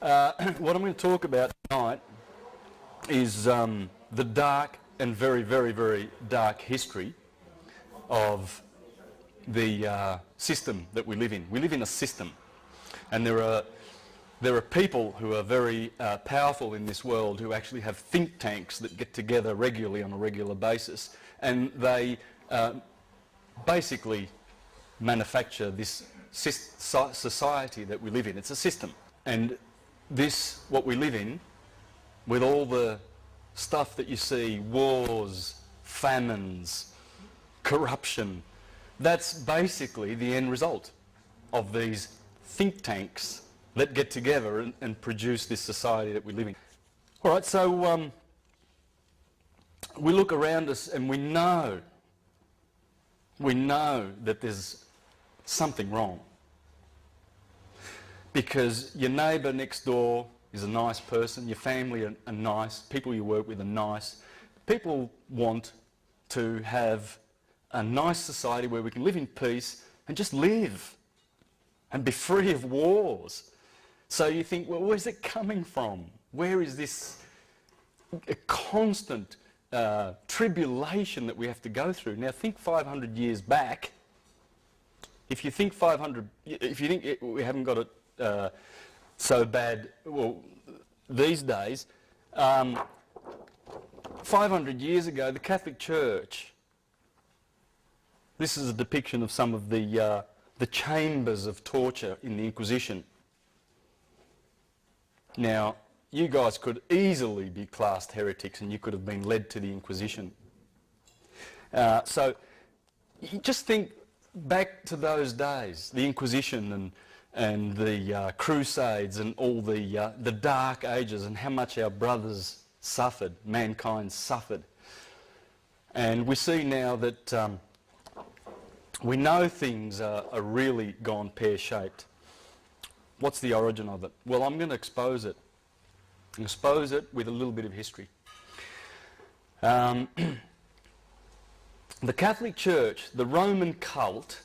What I'm going to talk about tonight is the dark and very, very, very dark history of the system that we live in. We live in a system, and there are people who are very powerful in this world who actually have think tanks that get together regularly on a regular basis, and they basically manufacture this society that we live in. It's a system. And this, what we live in, with all the stuff that you see, wars, famines, corruption, that's basically the end result of these think tanks that get together and produce this society that we live in. All right, so we look around us and we know that there's something wrong. Because your neighbour next door is a nice person, your family are nice, people you work with are nice. People want to have a nice society where we can live in peace and just live and be free of wars. So you think, well, where's it coming from? Where is this constant tribulation that we have to go through? Now think 500 years back. If you think we haven't got it so bad, well, these days, 500 years ago, the Catholic Church, this is a depiction of some of the chambers of torture in the Inquisition. Now, you guys could easily be classed heretics and you could have been led to the Inquisition. So, you just think back to those days, the Inquisition and the Crusades and all the Dark Ages, and how much our brothers suffered, mankind suffered. And we see now that we know things are really gone pear-shaped. What's the origin of it? Well, I'm going to expose it. Expose it with a little bit of history. The Catholic Church, the Roman cult,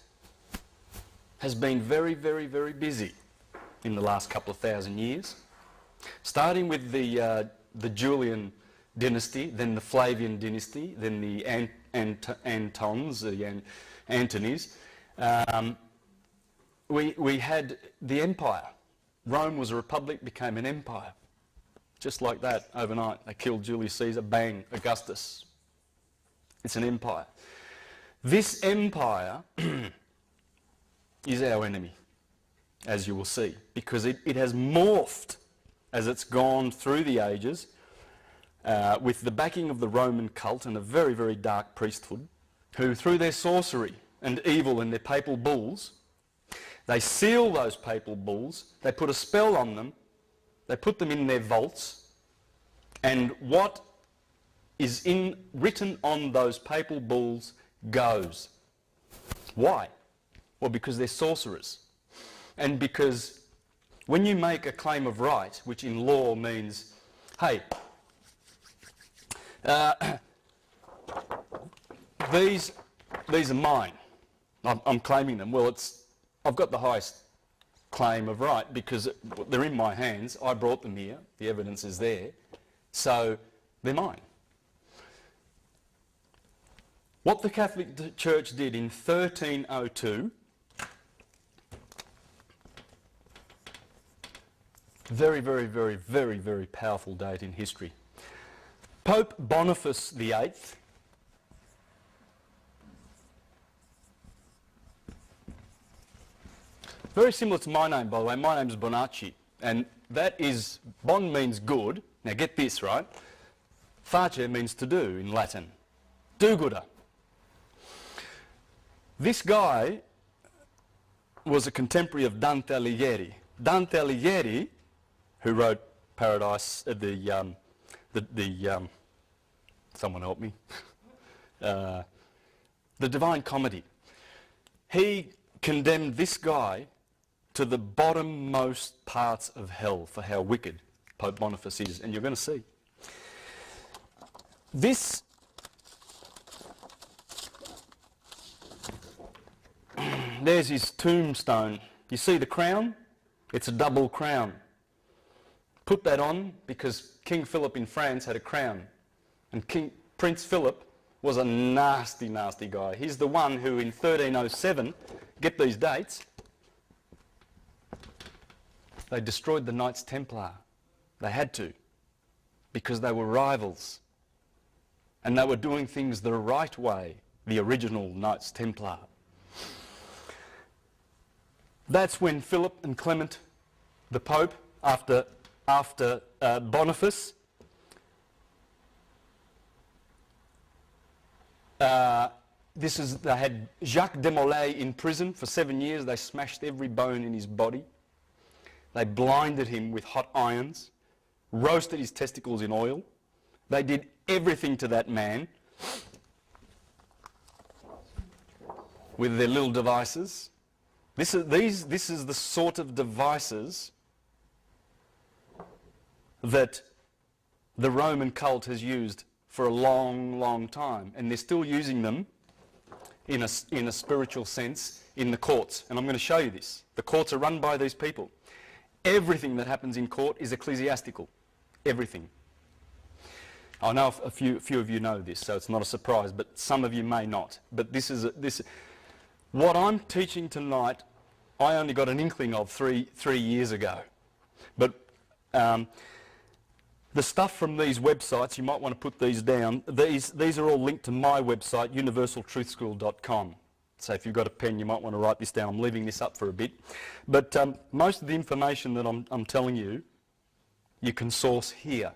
has been very, very, very busy in the last couple of thousand years. Starting with the Julian dynasty, then the Flavian dynasty, then the Antons, the Antonys. We had the empire. Rome was a republic, became an empire. Just like that, overnight. They killed Julius Caesar, bang, Augustus. It's an empire. This empire is our enemy, as you will see, because it has morphed as it's gone through the ages with the backing of the Roman cult and a very, very dark priesthood, who through their sorcery and evil and their papal bulls, they seal those papal bulls, they put a spell on them, they put them in their vaults, and what is written on those papal bulls goes. Why? Well, because they're sorcerers. And because when you make a claim of right, which in law means, hey, these are mine, I'm claiming them. Well, I've got the highest claim of right because they're in my hands. I brought them here. The evidence is there. So they're mine. What the Catholic Church did in 1302, very, very, very, very, very powerful date in history. Pope Boniface VIII, very similar to my name, by the way. My name's Bonacci, and that is, bon means good. Now get this, right? Face means to do in Latin. Do-gooder. This guy was a contemporary of Dante Alighieri. Dante Alighieri, who wrote Paradise, someone help me, the Divine Comedy. He condemned this guy to the bottommost parts of hell for how wicked Pope Boniface is, and you're going to see. This there's his tombstone. You see the crown? It's a double crown. put that on because King Philip in France had a crown. And Prince Philip was a nasty, nasty guy. He's the one who in 1307, get these dates, they destroyed the Knights Templar. They had to, because they were rivals. And they were doing things the right way, the original Knights Templar. That's when Philip and Clement, the Pope, after Boniface, they had Jacques de Molay in prison for 7 years. They smashed every bone in his body. They blinded him with hot irons, roasted his testicles in oil. They did everything to that man with their little devices. This is the sort of devices that the Roman cult has used for a long, long time, and they're still using them in a spiritual sense in the courts. And I'm going to show you this. The courts are run by these people. Everything that happens in court is ecclesiastical. Everything. I know a few of you know this, so it's not a surprise, but some of you may not. But what I'm teaching tonight, I only got an inkling of three years ago. But the stuff from these websites, you might want to put these down. These are all linked to my website, universaltruthschool.com. So if you've got a pen, you might want to write this down. I'm leaving this up for a bit. But most of the information that I'm telling you, you can source here.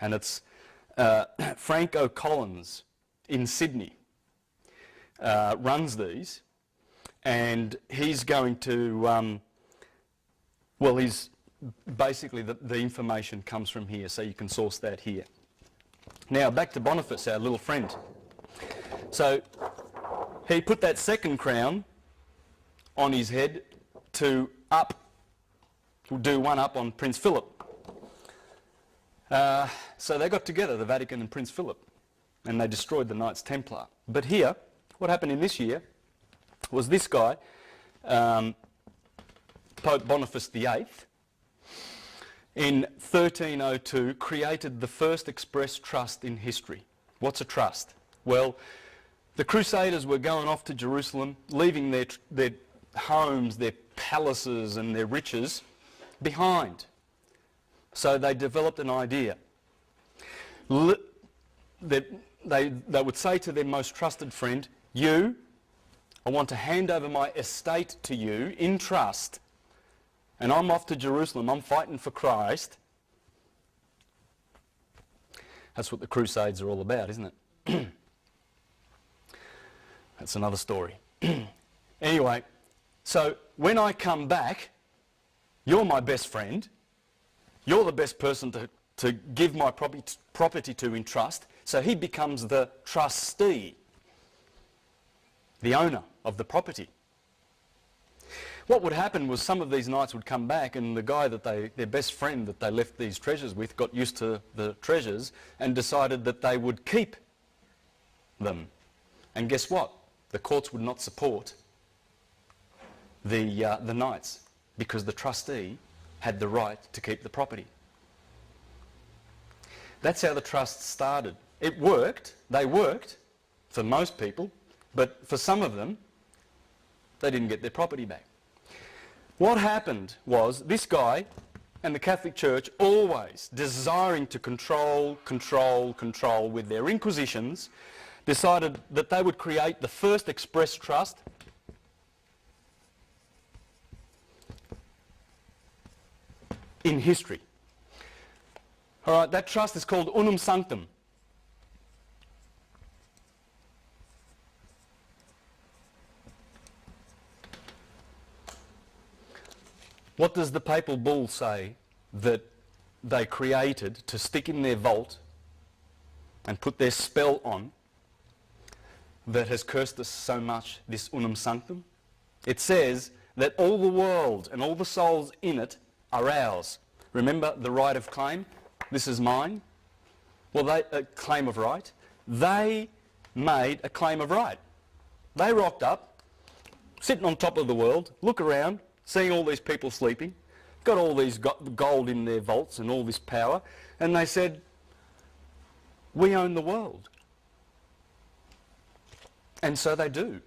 And it's Frank O'Collins in Sydney runs these. And he's going to, he's basically the information comes from here, so you can source that here. Now back to Boniface, our little friend. So he put that second crown on his head to do one up on Prince Philip. So they got together, the Vatican and Prince Philip, and they destroyed the Knights Templar. But here, what happened in this year was this guy, Pope Boniface VIII, in 1302 created the first express trust in history. What's a trust? Well, the Crusaders were going off to Jerusalem, leaving their homes, their palaces and their riches behind. So they developed an idea. They would say to their most trusted friend, I want to hand over my estate to you in trust, and I'm off to Jerusalem, I'm fighting for Christ. That's what the Crusades are all about, isn't it? That's another story. Anyway, so when I come back, you're my best friend, you're the best person to give my property to in trust, so he becomes the trustee, the owner of the property. What would happen was some of these knights would come back, and the guy their best friend that they left these treasures with got used to the treasures and decided that they would keep them. And guess what? The courts would not support the knights because the trustee had the right to keep the property. That's how the trust started. It worked. They worked for most people, but for some of them, they didn't get their property back. What happened was this guy and the Catholic Church, always desiring to control with their inquisitions, decided that they would create the first express trust in history. All right, that trust is called Unum Sanctum. What does the papal bull say that they created to stick in their vault and put their spell on that has cursed us so much, this Unum Sanctum? It says that all the world and all the souls in it are ours. Remember the right of claim? This is mine. Well, a claim of right. They made a claim of right. They rocked up, sitting on top of the world, look around, seeing all these people sleeping, got all these gold in their vaults and all this power, and they said, we own the world. And so they do,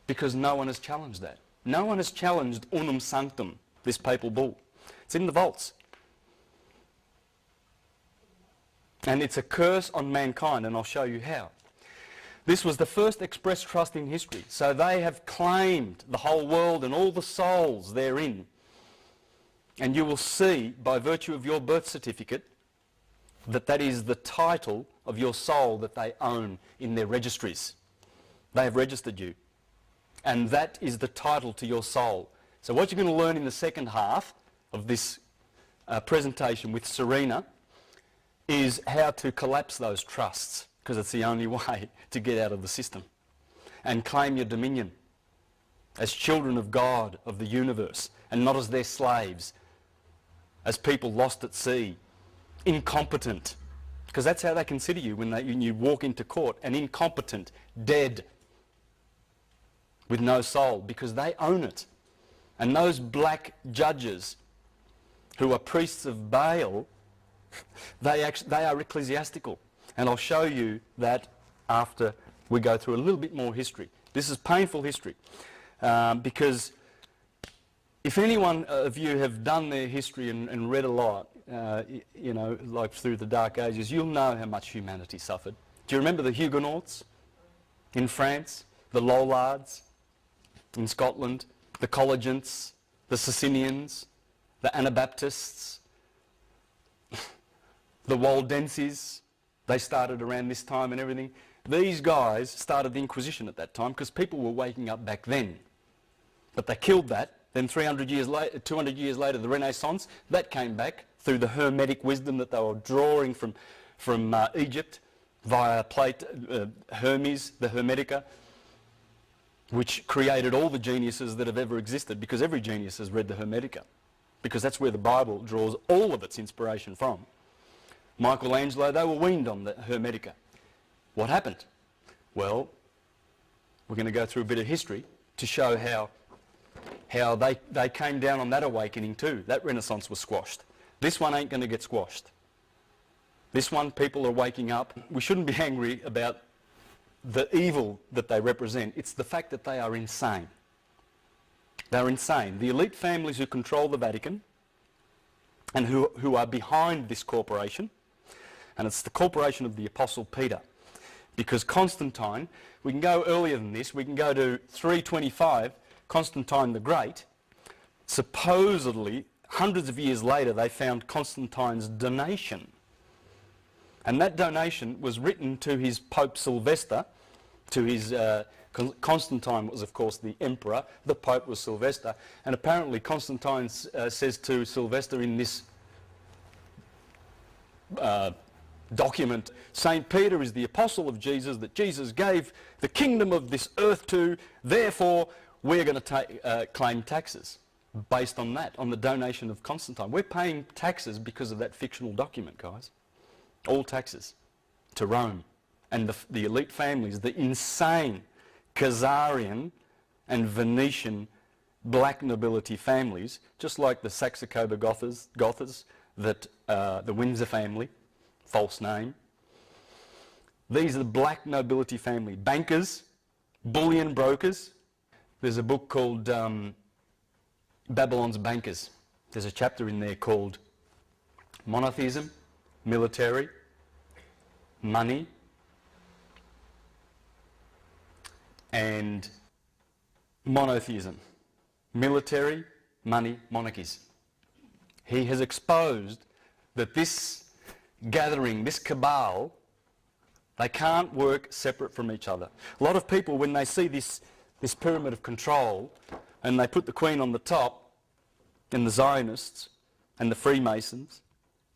because no one has challenged that. No one has challenged unum sanctum, this papal bull. It's in the vaults. And it's a curse on mankind, and I'll show you how. This was the first express trust in history. So they have claimed the whole world and all the souls therein. And you will see, by virtue of your birth certificate, that that is the title of your soul that they own in their registries. They have registered you. And that is the title to your soul. So what you're going to learn in the second half of this presentation with Serena is how to collapse those trusts, because it's the only way to get out of the system and claim your dominion as children of God, of the universe, and not as their slaves, as people lost at sea, incompetent, because that's how they consider you when you walk into court, an incompetent, dead, with no soul, because they own it. And those black judges who are priests of Baal, they are ecclesiastical. And I'll show you that after we go through a little bit more history. This is painful history, because if anyone of you have done their history and read a lot, you know, like through the Dark Ages, you'll know how much humanity suffered. Do you remember the Huguenots in France, the Lollards in Scotland, the Collegiants, the Socinians, the Anabaptists, the Waldenses? They started around this time and everything. These guys started the Inquisition at that time because people were waking up back then. But they killed that. Then 300 years later, 200 years later, the Renaissance, that came back through the Hermetic wisdom that they were drawing from Egypt via Hermes, the Hermetica, which created all the geniuses that have ever existed, because every genius has read the Hermetica, because that's where the Bible draws all of its inspiration from. Michelangelo, they were weaned on the Hermetica. What happened? Well, we're going to go through a bit of history to show how they came down on that awakening too. That Renaissance was squashed. This one ain't going to get squashed. This one, people are waking up. We shouldn't be angry about the evil that they represent. It's the fact that they are insane. They're insane. The elite families who control the Vatican and who are behind this corporation, and it's the corporation of the Apostle Peter, because Constantine, we can go earlier than this, we can go to 325, Constantine the Great. Supposedly, hundreds of years later, they found Constantine's donation. And that donation was written to his Pope Sylvester, to his... Constantine was, of course, the emperor. The Pope was Sylvester. And apparently Constantine says to Sylvester in this document, St. Peter is the apostle of Jesus, that Jesus gave the kingdom of this earth to, therefore we're going to claim taxes based on that, on the donation of Constantine. We're paying taxes because of that fictional document, guys. All taxes to Rome. And the elite families, the insane Khazarian and Venetian black nobility families, just like the Saxe-Coburg-Gothas, that the Windsor family, false name. These are the black nobility family. Bankers, bullion brokers. There's a book called Babylon's Bankers. There's a chapter in there called Monotheism, Military, Money, and monotheism, military, money, monarchies. He has exposed that this gathering, this cabal, they can't work separate from each other. A lot of people, when they see this pyramid of control, and they put the Queen on the top, and the Zionists and the Freemasons,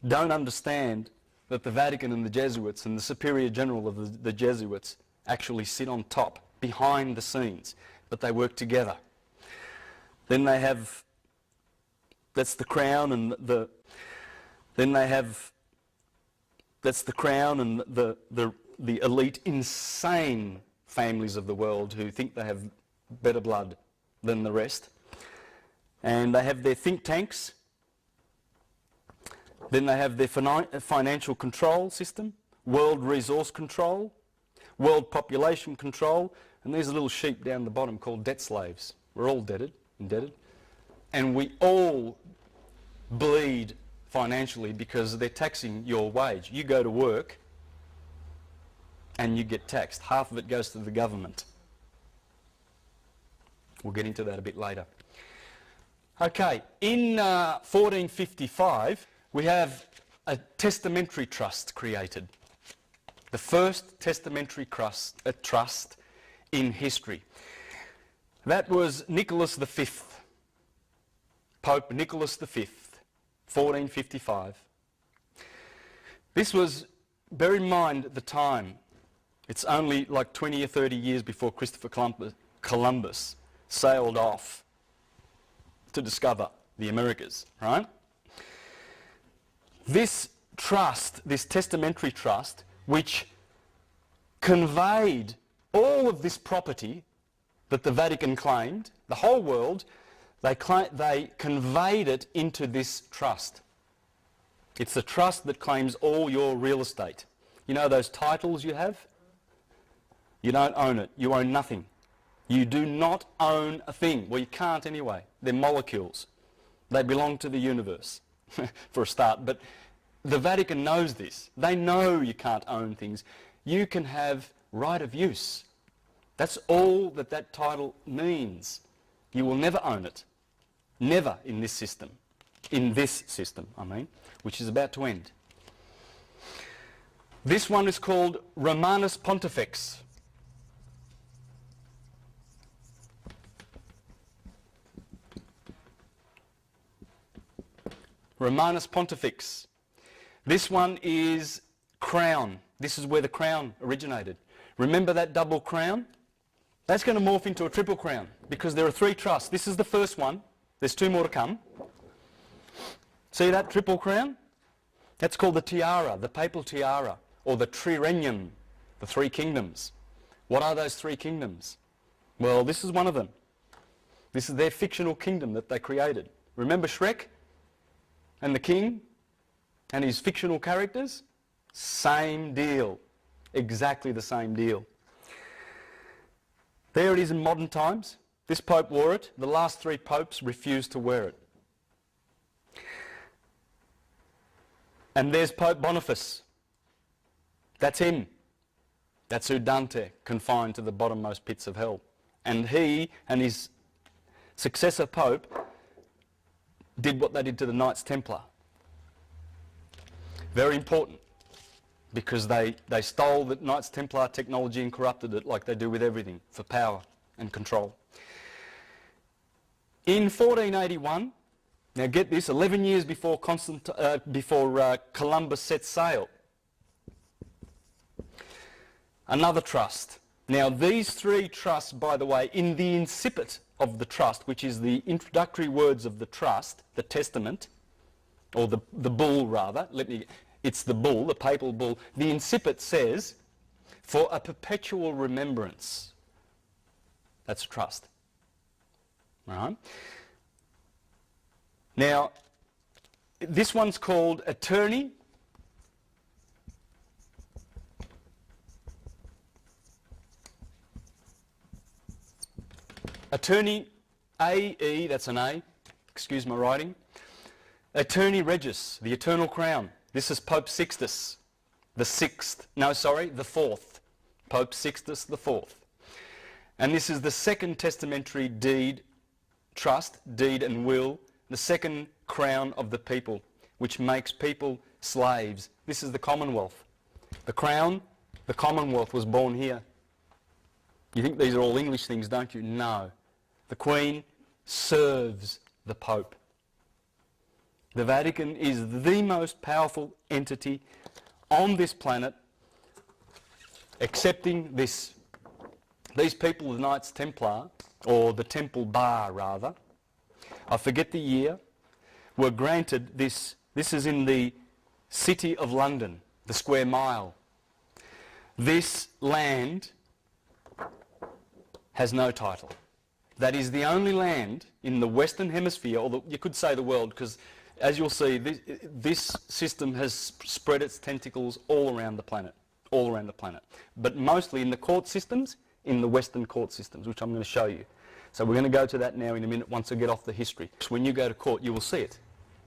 don't understand that the Vatican and the Jesuits and the Superior General of the Jesuits actually sit on top, behind the scenes, but they work together. Then they have, that's the crown and that's the crown and the elite insane families of the world who think they have better blood than the rest. And they have their think tanks, Then they have their financial control system, world resource control, world population control, and there's a little sheep down the bottom called debt slaves. We're all indebted. And we all bleed financially because they're taxing your wage. You go to work and you get taxed. Half of it goes to the government. We'll get into that a bit later. Okay, in 1455 we have a testamentary trust created. The first testamentary trust in history. That was Nicholas V, Pope Nicholas V, 1455. This was, bear in mind at the time, it's only like 20 or 30 years before Christopher Columbus sailed off to discover the Americas, right? This trust, this testamentary trust, which conveyed all of this property that the Vatican claimed, the whole world, they conveyed it into this trust. It's the trust that claims all your real estate. You know those titles you have? You don't own it. You own nothing. You do not own a thing. Well, you can't anyway. They're molecules. They belong to the universe, for a start. But the Vatican knows this. They know you can't own things. You can have right of use. That's all that that title means. You will never own it. Never in this system. In this system, I mean, which is about to end. This one is called Romanus Pontifex. Romanus Pontifex. This one is crown. This is where the crown originated. Remember that double crown? That's going to morph into a triple crown because there are three trusts. This is the first one. There's two more to come. See that triple crown? That's called the tiara, the papal tiara, or the triregnum, the three kingdoms. What are those three kingdoms? Well, this is one of them. This is their fictional kingdom that they created. Remember Shrek and the king and his fictional characters? Same deal. Exactly the same deal. There it is in modern times. This pope wore it. The last three popes refused to wear it. And there's Pope Boniface. That's him. That's who Dante confined to the bottommost pits of hell. And he and his successor pope did what they did to the Knights Templar. Very important, because they stole the Knights Templar technology and corrupted it like they do with everything for power and control. In 1481, now get this, 11 years before Columbus set sail, another trust. Now these three trusts, by the way, in the incipit of the trust, which is the introductory words of the trust, the testament, or the bull rather, it's the bull, the papal bull. The incipit says, for a perpetual remembrance. That's trust. Right? Now, this one's called attorney. Attorney A-E, that's an A, excuse my writing. Attorney Regis, the Eternal Crown. This is Pope Sixtus, the fourth. Pope Sixtus the Fourth. And this is the second testamentary deed, trust, deed and will, the second crown of the people, which makes people slaves. This is the Commonwealth. The crown, the Commonwealth was born here. You think these are all English things, don't you? No. The Queen serves the Pope. The Vatican is the most powerful entity on this planet, accepting this. These people, the Knights Templar, or the Temple Bar rather, I forget the year, were granted this. This is in the City of London, the square mile. This land has no title. That is the only land in the Western Hemisphere, or you could say the world, because As you'll see, this system has spread its tentacles all around the planet, but mostly in the court systems, in the Western court systems, which I'm going to show you. So we're going to go to that now in a minute once I get off the history. When you go to court, you will see it.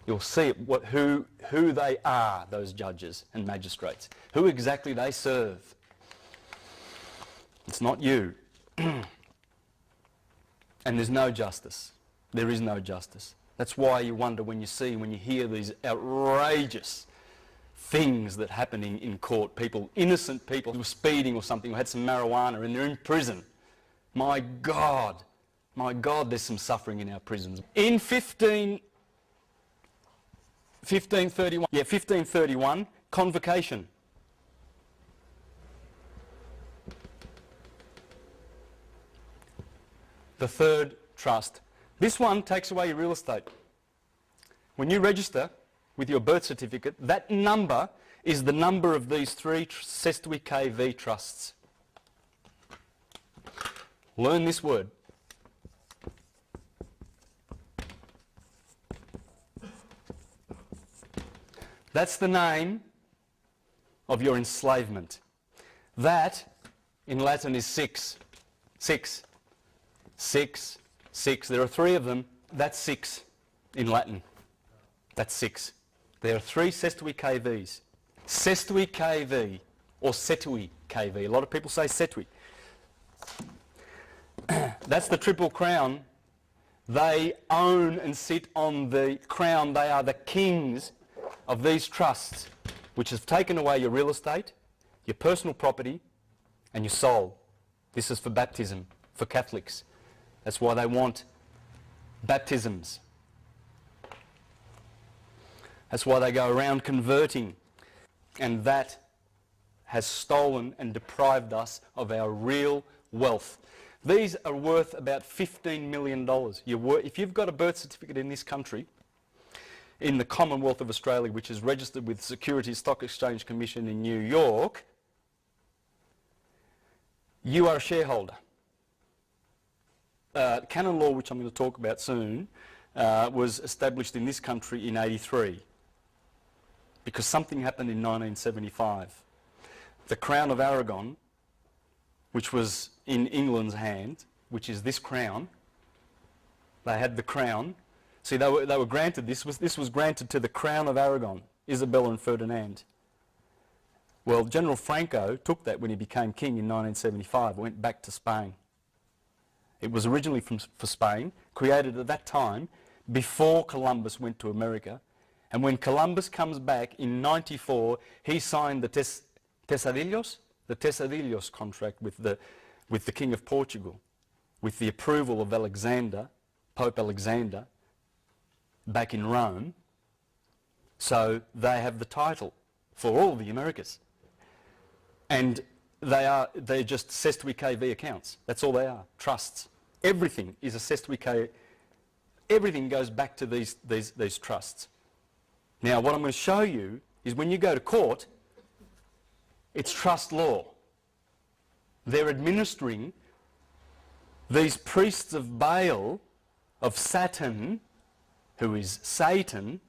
You'll see it, who they are, those judges and magistrates, who exactly they serve. It's not you. And there's no justice. There is no justice. That's why you wonder when you hear these outrageous things that happen in court. People, innocent people who were speeding or something, who had some marijuana and they're in prison. My God, there's some suffering in our prisons. In 1531, convocation. The third trust. This one takes away your real estate. When you register with your birth certificate, that number is the number of these three Sestui KV trusts. Learn this word. That's the name of your enslavement. That, in Latin, is six. Six. Six. Six. There are three of them. That's six in Latin. That's six. There are three Sestui KVs. Sestui KV or Setui KV. A lot of people say Setui. That's the Triple Crown. They own and sit on the crown. They are the kings of these trusts, which have taken away your real estate, your personal property, and your soul. This is for baptism, for Catholics. That's why they want baptisms. That's why they go around converting. And that has stolen and deprived us of our real wealth. These are worth about $15 million. If you've got a birth certificate in this country, in the Commonwealth of Australia, which is registered with the Securities Stock Exchange Commission in New York, you are a shareholder. Canon law, which I'm going to talk about soon, was established in this country in 1983 because something happened in 1975. The Crown of Aragon, which was in England's hand, which is this crown, they had the crown. See, they were granted, this was granted to the Crown of Aragon, Isabella and Ferdinand. Well, General Franco took that when he became king in 1975, went back to Spain. It was originally for Spain, created at that time before Columbus went to America. And when Columbus comes back in 94, he signed the Tesadillos contract with the King of Portugal, with the approval of Alexander, Pope Alexander, back in Rome. So they have the title for all the Americas. And they're just Sestui KV accounts. That's all they are, trusts. Everything is a Sestui KV. Everything goes back to these trusts. Now, what I'm going to show you is when you go to court, it's trust law. They're administering these priests of Baal, of Saturn, who is Satan,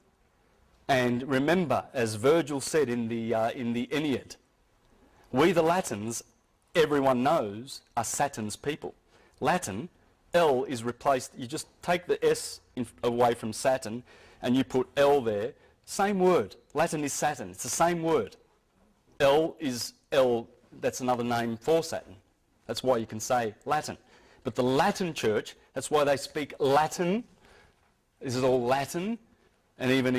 and remember, as Virgil said in the Aeneid, we the Latins, everyone knows, are Saturn's people. Latin, L is replaced, you just take the S away from Saturn and you put L there, same word. Latin is Saturn, it's the same word. L is L, that's another name for Saturn. That's why you can say Latin. But the Latin Church, that's why they speak Latin. This is all Latin, and even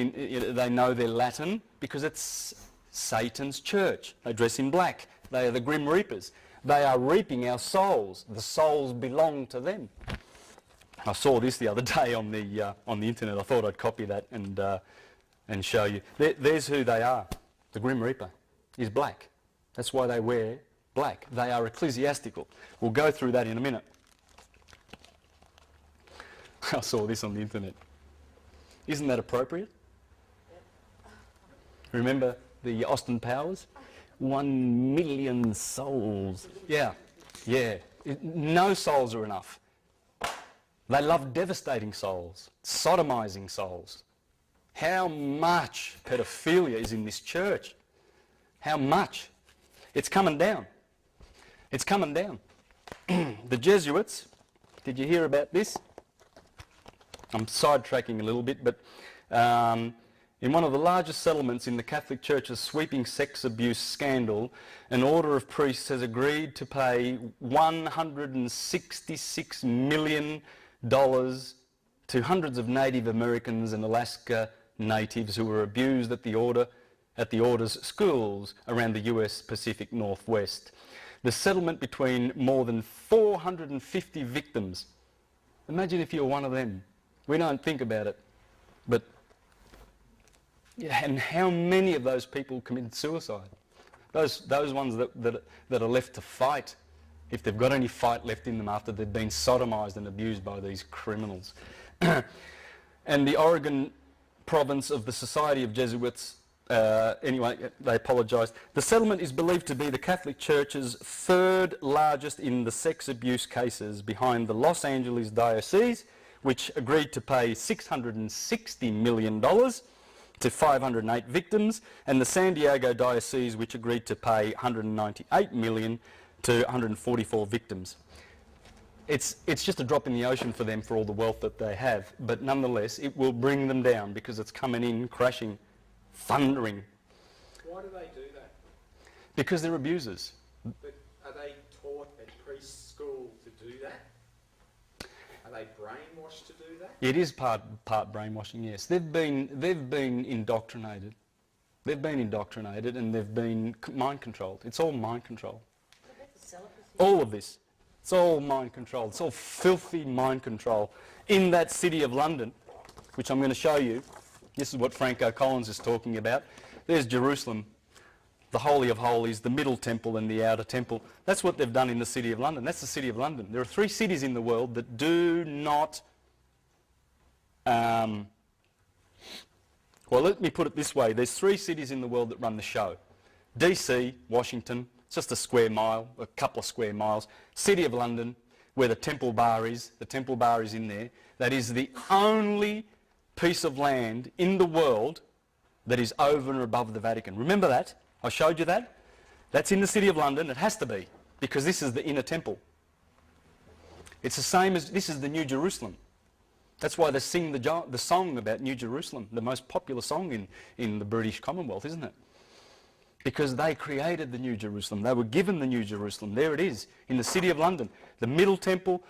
they know they're Latin because it's Satan's church. They dress in black. They are the Grim Reapers. They are reaping our souls. The souls belong to them. I saw this the other day on the internet. I thought I'd copy that and show you. There's who they are. The Grim Reaper is black. That's why they wear black. They are ecclesiastical. We'll go through that in a minute. I saw this on the internet. Isn't that appropriate? Remember the Austin Powers? 1 million souls. Yeah. No souls are enough. They love devastating souls, sodomizing souls. How much pedophilia is in this church? How much? It's coming down. It's coming down. The Jesuits, did you hear about this? I'm sidetracking a little bit, but in one of the largest settlements in the Catholic Church's sweeping sex abuse scandal, an order of priests has agreed to pay $166 million to hundreds of Native Americans and Alaska natives who were abused at the order's schools around the US Pacific Northwest. The settlement between more than 450 victims. Imagine if you're one of them. We don't think about it, but yeah, and how many of those people committed suicide? Those ones that are left to fight, if they've got any fight left in them after they've been sodomised and abused by these criminals. And the Oregon province of the Society of Jesuits, anyway, they apologised. The settlement is believed to be the Catholic Church's third largest in the sex abuse cases, behind the Los Angeles Diocese, which agreed to pay $660 million to 508 victims, and the San Diego Diocese, which agreed to pay $198 million to 144 victims. It's just a drop in the ocean for them for all the wealth that they have, but nonetheless it will bring them down because it's coming in crashing, thundering. Why do they do that? Because they're abusers. But are they taught at preschool to do that? Are they brainwashed to do that? It is part brainwashing, yes. They've been indoctrinated. They've been indoctrinated and they've been mind controlled. It's all mind control. All of this. It's all mind control. It's all filthy mind control. In that city of London, which I'm going to show you, this is what Franco Collins is talking about. There's Jerusalem, the Holy of Holies, the Middle Temple and the Outer Temple. That's what they've done in the City of London. That's the City of London. There are 3 cities in the world that do not... well, let me put it this way. There's 3 cities in the world that run the show. DC, Washington, it's just a square mile, a couple of square miles. City of London, where the Temple Bar is. The Temple Bar is in there. That is the only piece of land in the world that is over and above the Vatican. Remember that? I showed you that? That's in the City of London. It has to be, because this is the inner temple. It's the same as, this is the New Jerusalem. That's why they sing the song about New Jerusalem, the most popular song in the British Commonwealth, isn't it? Because they created the New Jerusalem. They were given the New Jerusalem. There it is, in the City of London. The Middle Temple,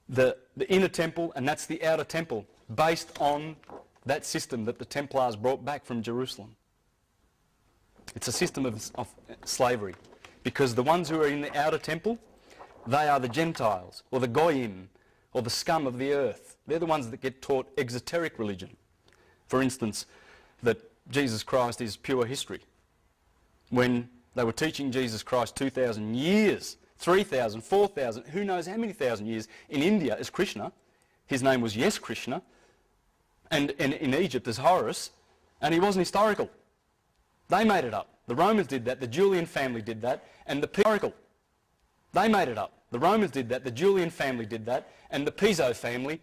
the Inner Temple, and that's the Outer Temple, based on that system that the Templars brought back from Jerusalem. It's a system of slavery, because the ones who are in the Outer Temple, they are the Gentiles, or the Goyim, or the scum of the earth. They're the ones that get taught exoteric religion. For instance, that Jesus Christ is pure history. When they were teaching Jesus Christ 2,000 years, 3,000, 4,000, who knows how many thousand years, in India as Krishna. His name was Yes Krishna. And in Egypt as Horus. And he wasn't historical. They made it up. The Romans did that, the Julian family did that, and the historical. They made it up. The Romans did that, the Julian family did that, and the Piso family.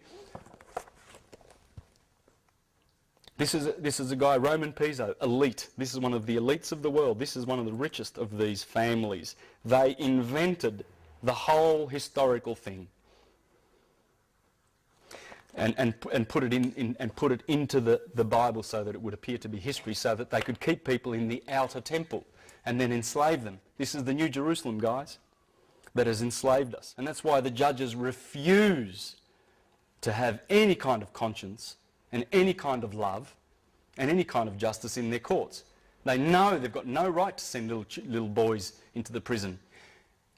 This is a guy, Roman Piso, elite. This is one of the elites of the world. This is one of the richest of these families. They invented the whole historical thing, and put it into the Bible so that it would appear to be history, so that they could keep people in the outer temple and then enslave them. This is the New Jerusalem, guys, that has enslaved us, and that's why the judges refuse to have any kind of conscience and any kind of love and any kind of justice in their courts. They know they've got no right to send little boys into the prison.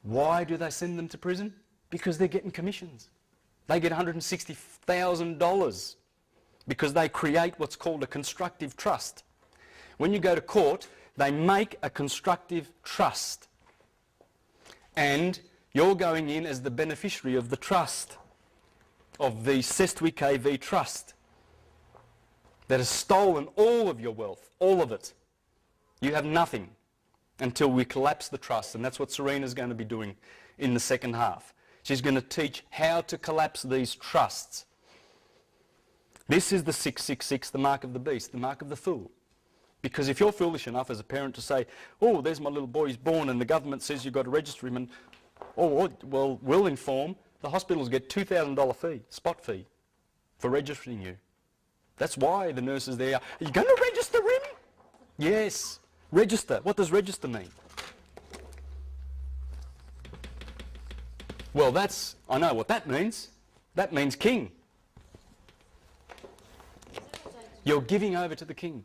Why do they send them to prison? Because they're getting commissions. They get $160,000 because they create what's called a constructive trust. When you go to court, they make a constructive trust. And you're going in as the beneficiary of the trust, of the Sestwi KV trust, that has stolen all of your wealth, all of it. You have nothing until we collapse the trust, and that's what Serena's going to be doing in the second half. She's going to teach how to collapse these trusts. This is the 666, the mark of the beast, the mark of the fool. Because if you're foolish enough as a parent to say, oh, there's my little boy, he's born, and the government says you've got to register him, and, oh, well, we'll inform, the hospitals get $2,000 fee, spot fee, for registering you. That's why the nurses there are you going to register him? Yes, register. What does register mean? Well, I know what that means. That means king. You're giving over to the king.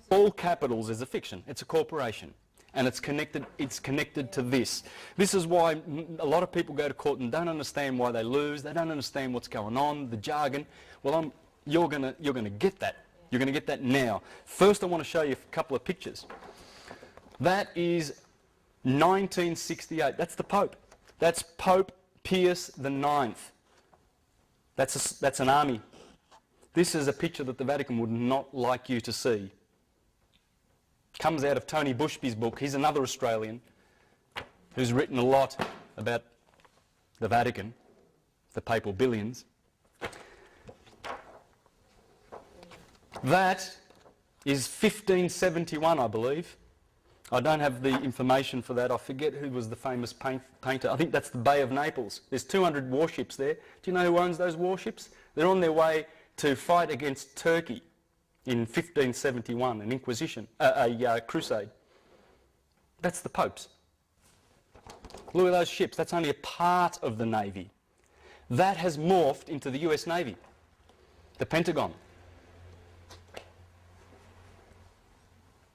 All capitals is a fiction. It's a corporation. And it's connected to this. This is why a lot of people go to court and don't understand why they lose. They don't understand what's going on, the jargon. Well, you're gonna get that. You're going to get that now. First, I want to show you a couple of pictures. That is 1968. That's the Pope. That's Pope Pius IX. That's an army. This is a picture that the Vatican would not like you to see. Comes out of Tony Bushby's book. He's another Australian who's written a lot about the Vatican, the papal billions. That is 1571, I believe. I don't have the information for that. I forget who was the famous painter. I think that's the Bay of Naples. There's 200 warships there. Do you know who owns those warships? They're on their way to fight against Turkey in 1571, an inquisition, a crusade. That's the Pope's. Look at those ships. That's only a part of the Navy. That has morphed into the US Navy, the Pentagon.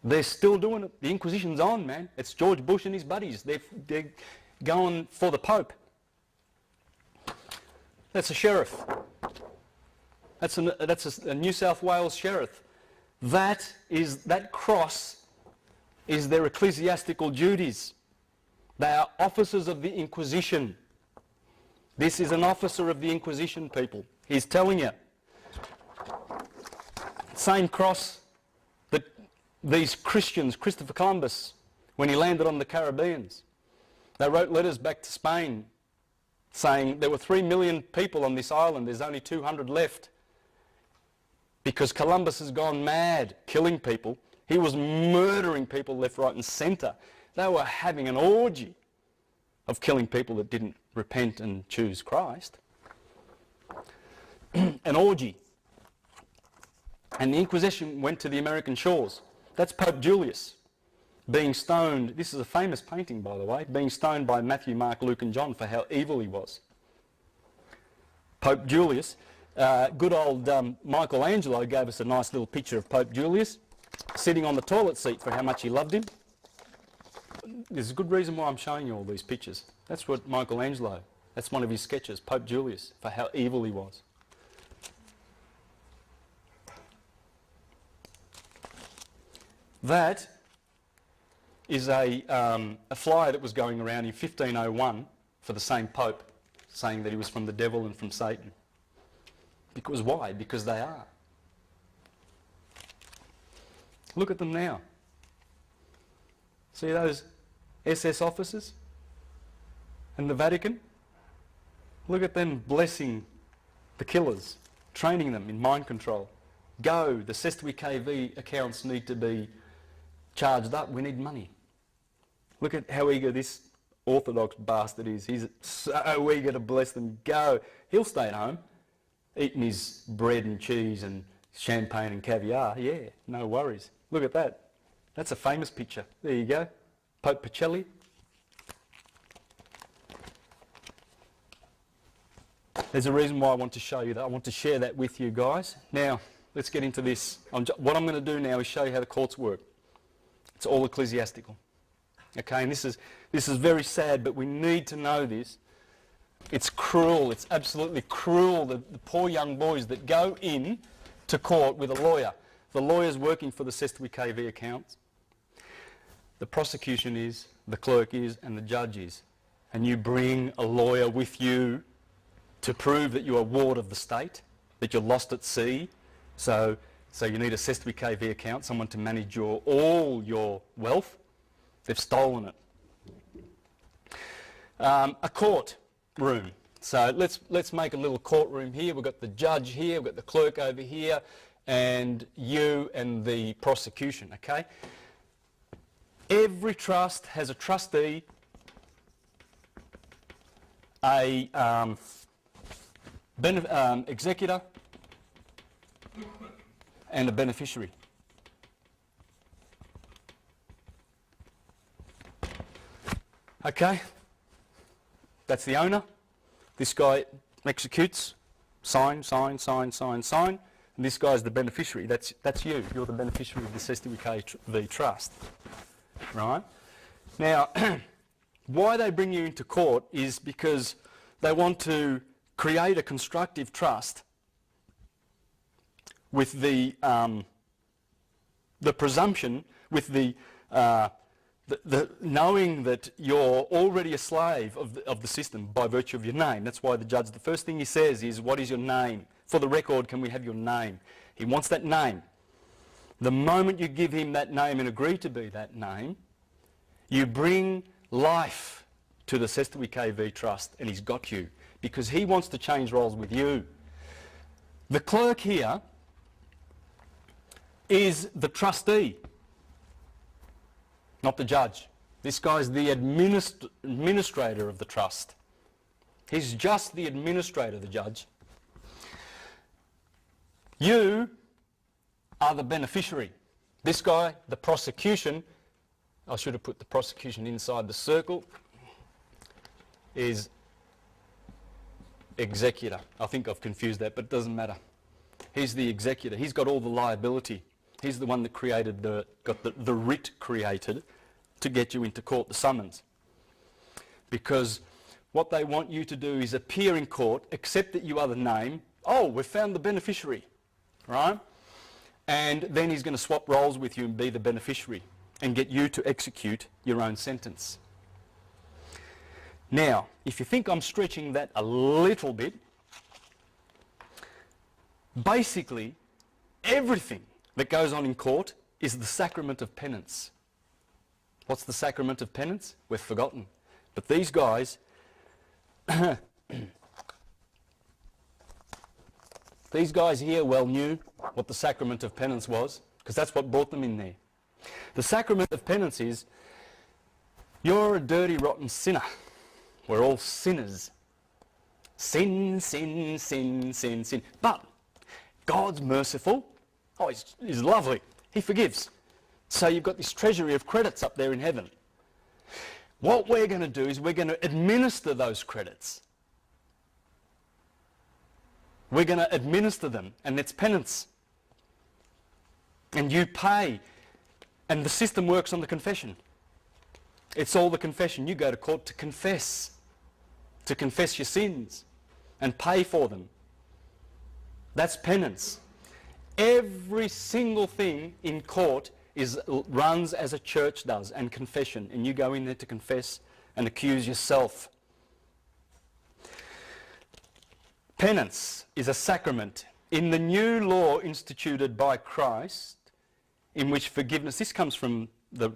They're still doing it. The Inquisition's on, man. It's George Bush and his buddies. They're going for the Pope. That's a sheriff. That's a New South Wales sheriff. That cross is their ecclesiastical duties. They are officers of the Inquisition. This is an officer of the Inquisition, people. He's telling you. Same cross that these Christians, Christopher Columbus, when he landed on the Caribbeans, they wrote letters back to Spain saying there were 3 million people on this island, there's only 200 left. Because Columbus has gone mad, killing people. He was murdering people left, right and centre. They were having an orgy of killing people that didn't repent and choose Christ. An orgy. And the Inquisition went to the American shores. That's Pope Julius being stoned. This is a famous painting, by the way, being stoned by Matthew, Mark, Luke and John for how evil he was. Pope Julius. Good old Michelangelo gave us a nice little picture of Pope Julius sitting on the toilet seat for how much he loved him. There's a good reason why I'm showing you all these pictures. That's what Michelangelo, that's one of his sketches, Pope Julius, for how evil he was. That is a flyer that was going around in 1501 for the same Pope, saying that he was from the devil and from Satan. Because why? Because they are. Look at them now. See those SS officers and the Vatican? Look at them blessing the killers, training them in mind control. Go, the Sestui KV accounts need to be charged up, we need money. Look at how eager this Orthodox bastard is. He's so eager to bless them. Go. He'll stay at home, eating his bread and cheese and champagne and caviar. Yeah, no worries. Look at that. That's a famous picture. There you go. Pope Pacelli. There's a reason why I want to show you that. I want to share that with you guys. Now, let's get into this. What I'm going to do now is show you how the courts work. It's all ecclesiastical. Okay, and this is very sad, but we need to know this. It's cruel. It's absolutely cruel, the poor young boys that go in to court with a lawyer. The lawyer's working for the Sestui KV accounts. The prosecution is, the clerk is, and the judge is. And you bring a lawyer with you to prove that you're a ward of the state, that you're lost at sea. So you need a Sestui KV account, someone to manage all your wealth. They've stolen it. A court room. So let's make a little courtroom here. We've got the judge here, we've got the clerk over here, and you and the prosecution, okay? Every trust has a trustee, a executor, and a beneficiary. Okay? That's the owner. This guy executes, sign, sign, sign, sign, sign. And this guy's the beneficiary. That's you. You're the beneficiary of the SWKV trust. Right? Now, why they bring you into court is because they want to create a constructive trust with the presumption, with the knowing that you're already a slave of the system by virtue of your name. That's why the judge, the first thing he says is, what is your name? For the record, can we have your name? He wants that name. The moment you give him that name and agree to be that name, you bring life to the SWKV trust, and he's got you, because he wants to change roles with you. The clerk here is the trustee, not the judge. This guy's the administrator of the trust. He's just the administrator, the judge. You are the beneficiary. This guy, the prosecution, I should have put the prosecution inside the circle, is executor. I think I've confused that, but it doesn't matter. He's the executor. He's got all the liability. He's the one that created got the writ created to get you into court, the summons. Because what they want you to do is appear in court, accept that you are the name. Oh, we've found the beneficiary, right? And then he's going to swap roles with you and be the beneficiary and get you to execute your own sentence. Now, if you think I'm stretching that a little bit, basically everything that goes on in court is the sacrament of penance. What's the sacrament of penance? We've forgotten. But these guys, these guys here well knew what the sacrament of penance was, because that's what brought them in there. The sacrament of penance is, you're a dirty, rotten sinner. We're all sinners. Sin, sin, sin, sin, sin. But God's merciful. Oh, he's lovely. He forgives. So you've got this treasury of credits up there in heaven. What we're going to do is we're going to administer those credits. We're going to administer them, and it's penance. And you pay. And the system works on the confession. It's all the confession. You go to court to confess your sins and pay for them. That's penance. Every single thing in court runs as a church does, and confession, and you go in there to confess and accuse yourself. Penance is a sacrament. In the new law instituted by Christ, in which forgiveness, this comes from the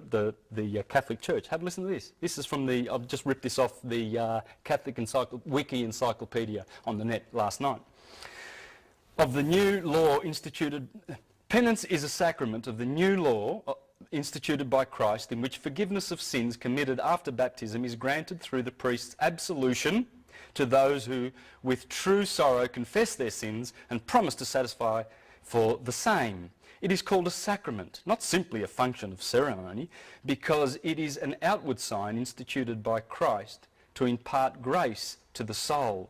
Catholic Church. Have a listen to this. This is from I've just ripped this off the Catholic Wiki Encyclopedia on the net last night. Of the new law instituted, penance is a sacrament of the new law instituted by Christ, in which forgiveness of sins committed after baptism is granted through the priest's absolution to those who with true sorrow confess their sins and promise to satisfy for the same. It is called a sacrament, not simply a function of ceremony, because it is an outward sign instituted by Christ to impart grace to the soul.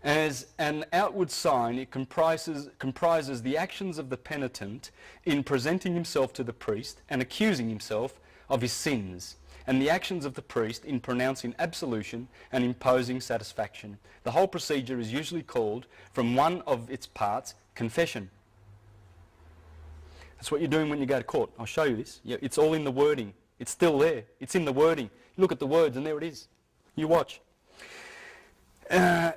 As an outward sign, it comprises the actions of the penitent in presenting himself to the priest and accusing himself of his sins, and the actions of the priest in pronouncing absolution and imposing satisfaction. The whole procedure is usually called, from one of its parts, confession. That's what you're doing when you go to court. I'll show you this. Yeah, it's all in the wording. It's still there. It's in the wording. Look at the words and there it is. You watch.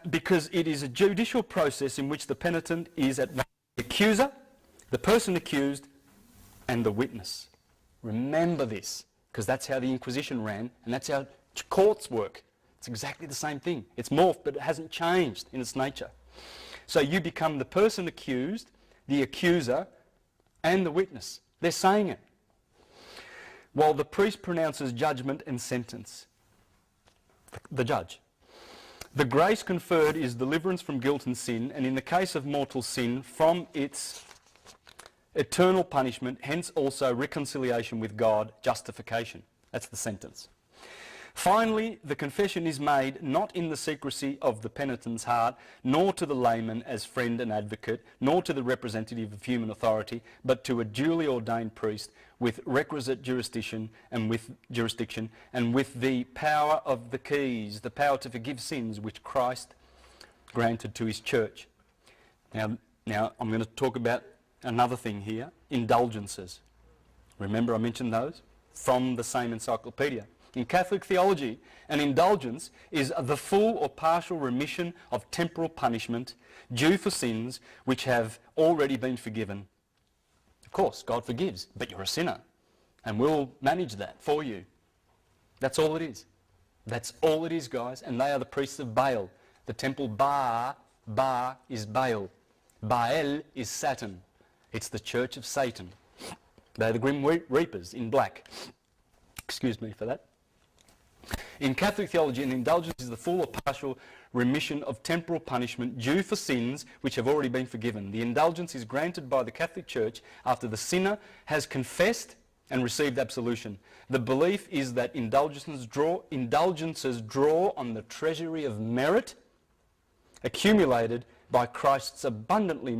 Because it is a judicial process in which the penitent is at the accuser, the person accused, and the witness. Remember this, because that's how the Inquisition ran, and that's how courts work. It's exactly the same thing. It's morphed, but it hasn't changed in its nature. So you become the person accused, the accuser, and the witness. They're saying it. While the priest pronounces judgment and sentence. The judge. The grace conferred is deliverance from guilt and sin, and in the case of mortal sin, from its eternal punishment, hence also reconciliation with God, justification. That's the sentence. Finally, the confession is made not in the secrecy of the penitent's heart, nor to the layman as friend and advocate, nor to the representative of human authority, but to a duly ordained priest with requisite jurisdiction and with the power of the keys, the power to forgive sins which Christ granted to his church. Now I'm going to talk about another thing here, indulgences. Remember I mentioned those from the same encyclopedia. In Catholic theology, an indulgence is the full or partial remission of temporal punishment due for sins which have already been forgiven. Of course, God forgives, but you're a sinner, and we'll manage that for you. That's all it is. That's all it is, guys, and they are the priests of Baal. The temple Ba is Baal. Baal is Saturn. It's the church of Satan. They're the Grim Reapers in black. Excuse me for that. In Catholic theology, an indulgence is the full or partial remission of temporal punishment due for sins which have already been forgiven. The indulgence is granted by the Catholic Church after the sinner has confessed and received absolution. The belief is that indulgences draw on the treasury of merit accumulated by Christ's abundantly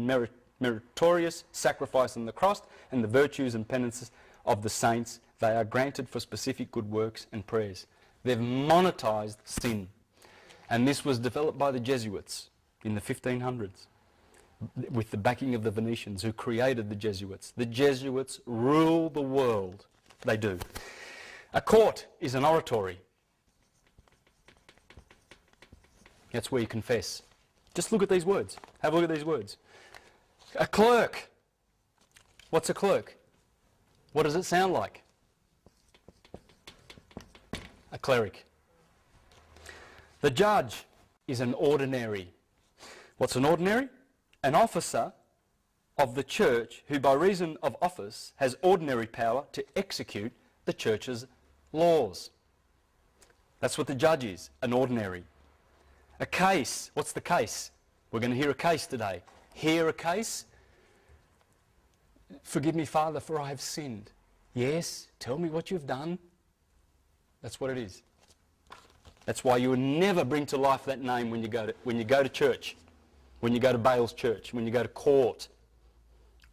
meritorious sacrifice on the cross and the virtues and penances of the saints. They are granted for specific good works and prayers. They've monetized sin. And this was developed by the Jesuits in the 1500s with the backing of the Venetians who created the Jesuits. The Jesuits rule the world. They do. A court is an oratory. That's where you confess. Just look at these words. Have a look at these words. A clerk. What's a clerk? What does it sound like? A cleric. The judge is an ordinary. What's an ordinary? An officer of the church who by reason of office has ordinary power to execute the church's laws. That's what the judge is, an ordinary. A case. What's the case? We're going to hear a case today. Hear a case? Forgive me, Father, for I have sinned. Yes, tell me what you've done. That's what it is. That's why you will never bring to life that name when you go to church, when you go to Baal's church, when you go to court.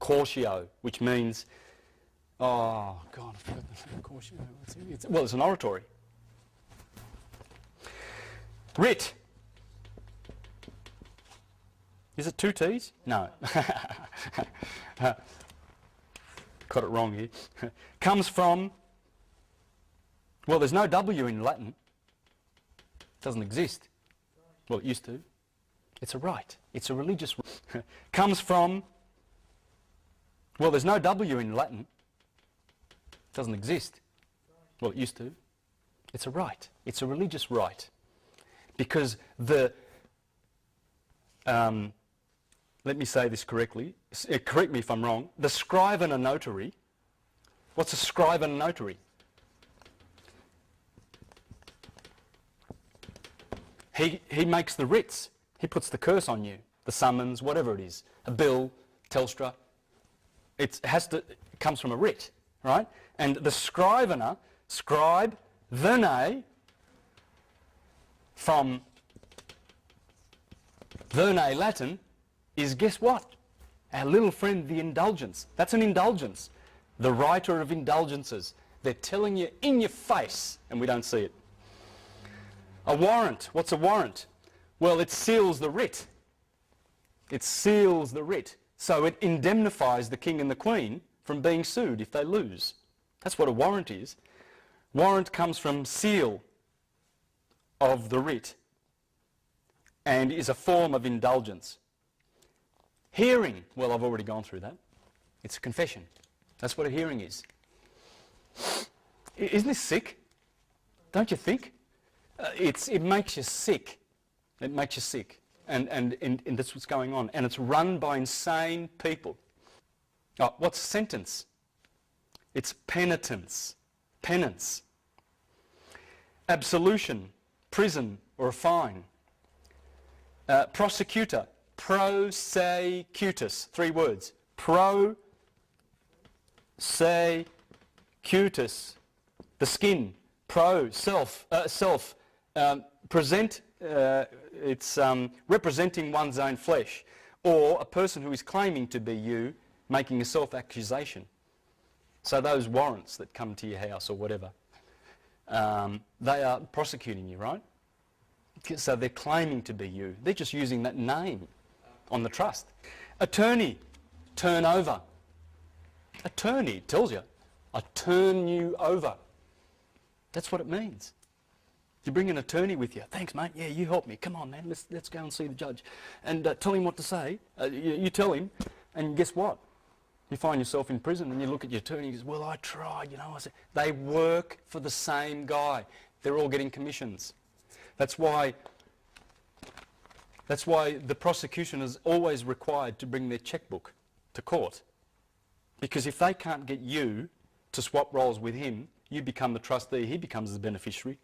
Cortio, which means, oh God, I forgot the name. Cortio. Well, it's an oratory. Writ. Is it two T's? No. Got it wrong here. Comes from, well, there's no W in Latin. It doesn't exist. Well, it used to. It's a rite. It's a religious rite. Comes from, well, there's no W in Latin. It doesn't exist. Well, it used to. It's a rite. It's a religious rite. Because the, let me say this correctly. Correct me if I'm wrong. The scribe and a notary. What's a scribe and a notary? He makes the writs. He puts the curse on you. The summons, whatever it is. A bill, Telstra. It comes from a writ, right? And the scrivener, scribe, verne, from verne Latin, is guess what? Our little friend, the indulgence. That's an indulgence. The writer of indulgences. They're telling you in your face, and we don't see it. A warrant. What's a warrant? Well, it seals the writ. It seals the writ. So it indemnifies the king and the queen from being sued if they lose. That's what a warrant is. Warrant comes from seal of the writ and is a form of indulgence. Hearing. Well, I've already gone through that. It's a confession. That's what a hearing is. Isn't this sick? Don't you think? It makes you sick. It makes you sick. And that's what's going on. And it's run by insane people. Oh, what's a sentence? It's penitence. Penance. Absolution. Prison or a fine. Prosecutor. Prosecutus. 3 words. Prosecutus. The skin. Self. Present. It's representing one's own flesh, or a person who is claiming to be you, making a self-accusation. So those warrants that come to your house or whatever, they are prosecuting you, right? So they're claiming to be you. They're just using that name on the trust. Attorney, turn over. Attorney tells you, I turn you over. That's what it means. You bring an attorney with you. Thanks, mate. Yeah, you help me. Come on, man. Let's go and see the judge. And tell him what to say. You tell him, and guess what? You find yourself in prison and you look at your attorney and he goes, well, I tried, you know. I said, they work for the same guy. They're all getting commissions. That's why the prosecution is always required to bring their checkbook to court. Because if they can't get you to swap roles with him, you become the trustee, he becomes the beneficiary,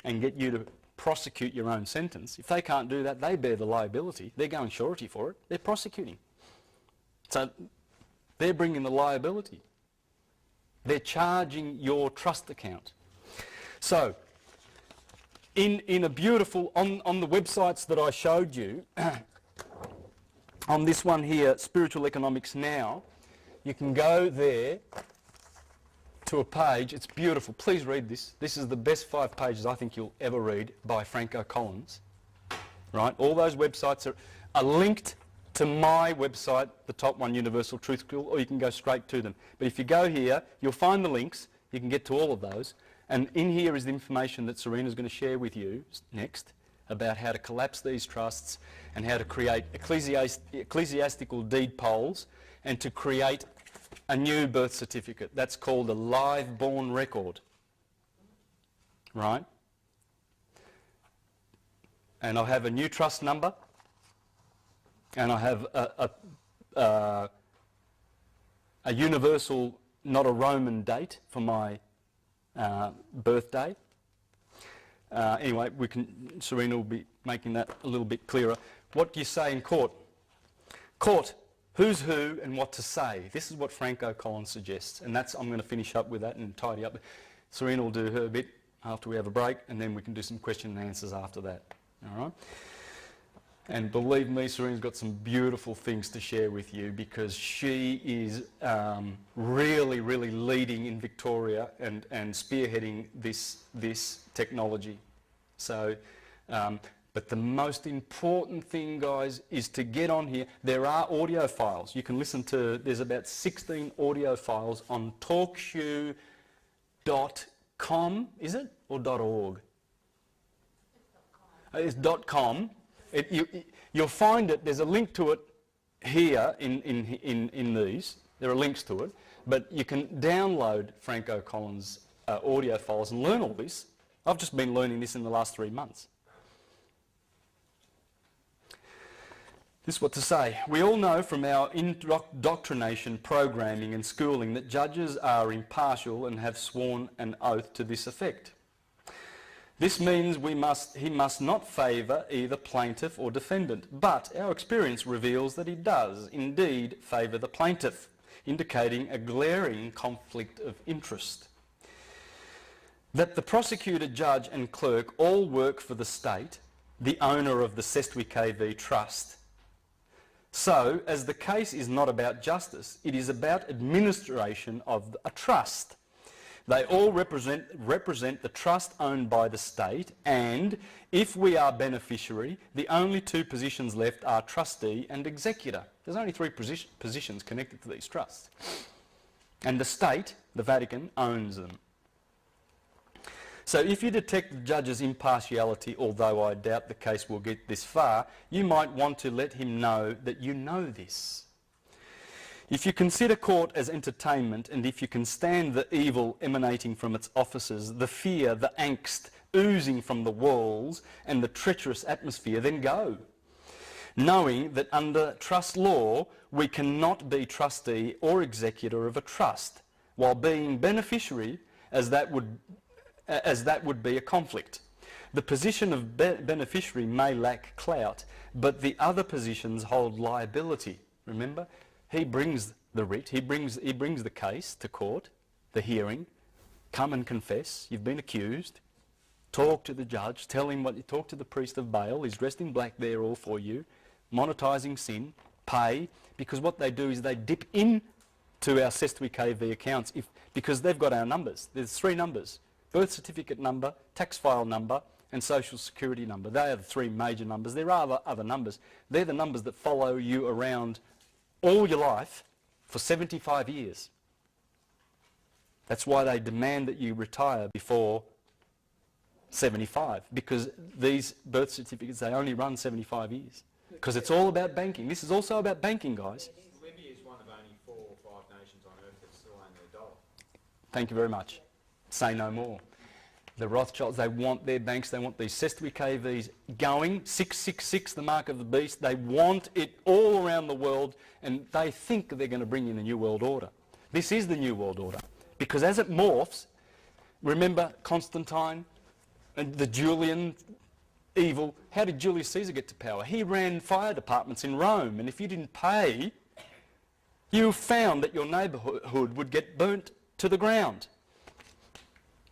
and get you to prosecute your own sentence. If they can't do that, they bear the liability. They're going surety for it. They're prosecuting. So they're bringing the liability. They're charging your trust account. So in a beautiful, on the websites that I showed you, on this one here, Spiritual Economics Now, you can go there to a page. It's beautiful. Please read this. This is the best 5 pages I think you'll ever read by Franco Collins. Right? All those websites are linked to my website, the top one, Universal Truth School, or you can go straight to them. But if you go here, you'll find the links. You can get to all of those. And in here is the information that Serena's going to share with you next about how to collapse these trusts and how to create ecclesiastical deed polls and to create a new birth certificate. That's called a live born record. Right? And I have a new trust number, and I have a universal, not a Roman date for my birthday. Anyway, Serena will be making that a little bit clearer. What do you say in court? Court. Who's who and what to say. This is what Franco Collins suggests, and I'm going to finish up with that and tidy up. Serena will do her bit after we have a break, and then we can do some question and answers after that. All right? And believe me, Serena's got some beautiful things to share with you because she is really, really leading in Victoria and spearheading this technology. So. But the most important thing, guys, is to get on here. There are audio files. You can listen to, there's about 16 audio files on talkshoe.com, is it? Or .org? It's .com. You'll find it, there's a link to it here in these. There are links to it. But you can download Franco Collins' audio files and learn all this. I've just been learning this in the last 3 months. This is what to say. We all know from our indoctrination, programming and schooling that judges are impartial and have sworn an oath to this effect. This means he must not favour either plaintiff or defendant, but our experience reveals that he does indeed favour the plaintiff, indicating a glaring conflict of interest. That the prosecutor, judge and clerk all work for the state, the owner of the Sestwi KV Trust. So, as the case is not about justice, it is about administration of a trust. They all represent the trust owned by the state, and if we are beneficiary, the only 2 positions left are trustee and executor. There's only 3 positions connected to these trusts. And the state, the Vatican, owns them. So if you detect the judge's impartiality, although I doubt the case will get this far, you might want to let him know that you know this. If you consider court as entertainment, and if you can stand the evil emanating from its offices, the fear, the angst oozing from the walls, and the treacherous atmosphere, then go, knowing that under trust law we cannot be trustee or executor of a trust, while being beneficiary, as that would be a conflict. The position of beneficiary may lack clout, but the other positions hold liability. Remember? He brings the writ, he brings the case to court, the hearing, come and confess, you've been accused, talk to the judge, tell him what you talk to the priest of bail, he's dressed in black there all for you, monetising sin, pay, because what they do is they dip in to our Cestui KV accounts because they've got our numbers. There's 3 numbers: birth certificate number, tax file number, and social security number. They are the 3 major numbers. There are other numbers. They're the numbers that follow you around all your life for 75 years. That's why they demand that you retire before 75, because these birth certificates, they only run 75 years. Because it's all about banking. This is also about banking, guys. Libya is one of only 4 or 5 nations on earth that still own their dollar. Thank you very much. Say no more. The Rothschilds, they want their banks, they want these Cestui KVs going, 666, the mark of the beast. They want it all around the world, and they think they're going to bring in the New World Order. This is the New World Order. Because as it morphs, remember Constantine and the Julian evil? How did Julius Caesar get to power? He ran fire departments in Rome, and if you didn't pay, you found that your neighbourhood would get burnt to the ground.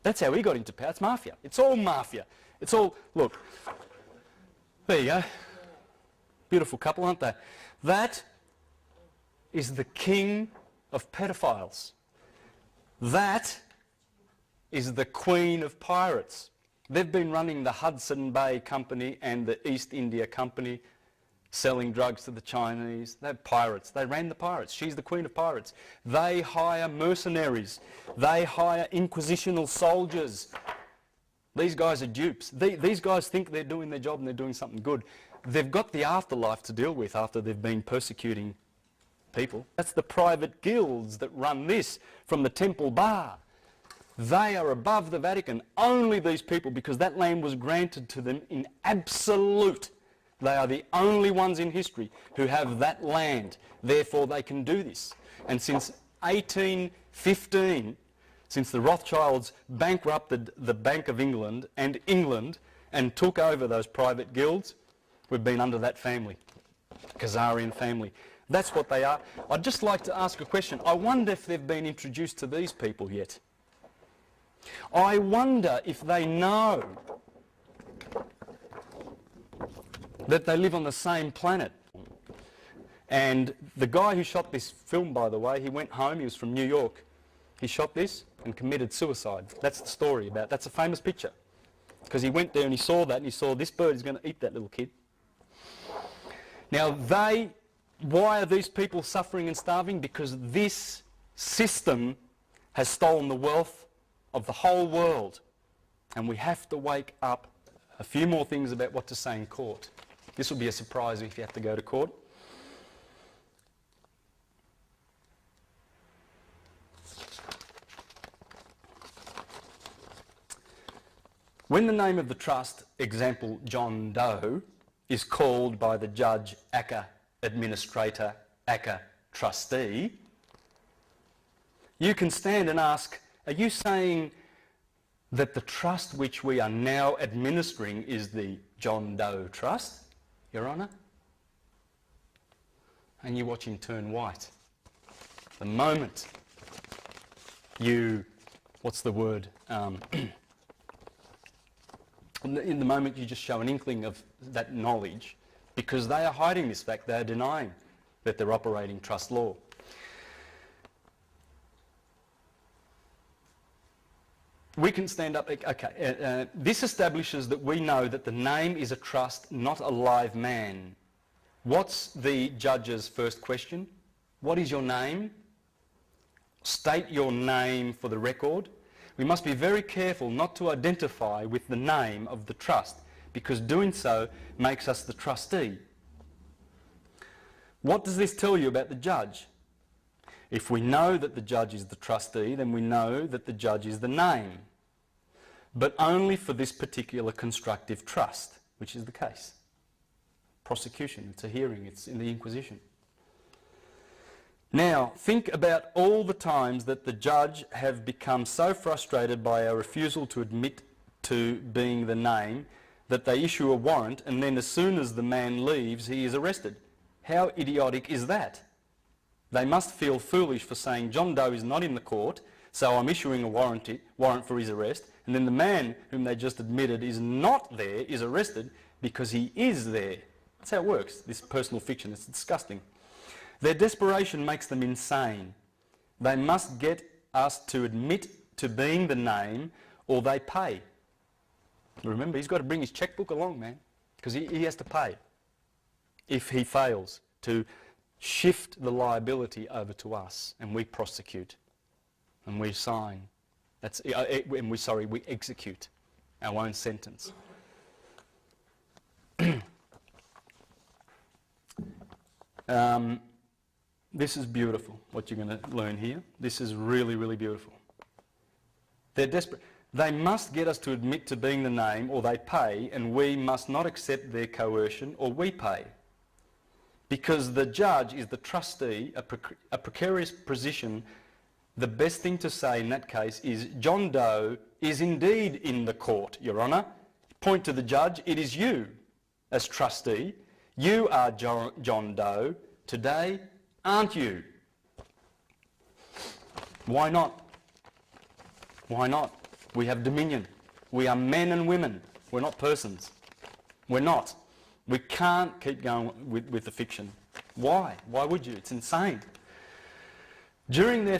That's how he got into power. It's mafia. It's all mafia. It's all, look, there you go. Beautiful couple, aren't they? That is the king of pedophiles. That is the queen of pirates. They've been running the Hudson Bay Company and the East India Company, selling drugs to the Chinese. They're pirates. They ran the pirates. She's the queen of pirates. They hire mercenaries. They hire inquisitional soldiers. These guys are dupes. These guys think they're doing their job and they're doing something good. They've got the afterlife to deal with after they've been persecuting people. That's the private guilds that run this from the Temple Bar. They are above the Vatican. Only these people, because that land was granted to them in absolute. They are the only ones in history who have that land. Therefore, they can do this. And since 1815, since the Rothschilds bankrupted the Bank of England and took over those private guilds, we've been under that family, Khazarian family. That's what they are. I'd just like to ask a question. I wonder if they've been introduced to these people yet. I wonder if they know that they live on the same planet. And the guy who shot this film, by the way, he went home, he was from New York. He shot this and committed suicide. That's the story about it. That's a famous picture. Because he went there and he saw that and he saw this bird is going to eat that little kid. Now why are these people suffering and starving? Because this system has stolen the wealth of the whole world. And we have to wake up. A few more things about what to say in court. This will be a surprise if you have to go to court. When the name of the trust, example John Doe, is called by the judge aka administrator, aka trustee, you can stand and ask, are you saying that the trust which we are now administering is the John Doe Trust, Your Honour? And you watch him turn white. The moment you, what's the word? In the moment you just show an inkling of that knowledge, because they are hiding this fact, they are denying that they're operating trust law. We can stand up, okay, this establishes that we know that the name is a trust, not a live man. What's the judge's first question? What is your name? State your name for the record. We must be very careful not to identify with the name of the trust, because doing so makes us the trustee. What does this tell you about the judge? If we know that the judge is the trustee, then we know that the judge is the name, but only for this particular constructive trust, which is the case. Prosecution, it's a hearing, it's in the Inquisition. Now, think about all the times that the judge have become so frustrated by our refusal to admit to being the name that they issue a warrant, and then as soon as the man leaves, he is arrested. How idiotic is that? They must feel foolish for saying John Doe is not in the court, so I'm issuing a warrant for his arrest, and then the man whom they just admitted is not there is arrested because he is there. That's how it works, this personal fiction. It's disgusting. Their desperation makes them insane. They must get us to admit to being the name or they pay. Remember, he's got to bring his checkbook along, man, because he has to pay if he fails to shift the liability over to us, and we prosecute and we sign. We execute our own sentence. This is beautiful, what you're going to learn here. This is really, really beautiful. They're desperate. They must get us to admit to being the name or they pay, and we must not accept their coercion or we pay. Because the judge is the trustee, a precarious position, the best thing to say in that case is John Doe is indeed in the court, Your Honour. Point to the judge, it is you as trustee. You are John Doe today, aren't you? Why not? Why not? We have dominion. We are men and women. We're not persons. We're not. We can't keep going with the fiction. Why? Why would you? It's insane. During their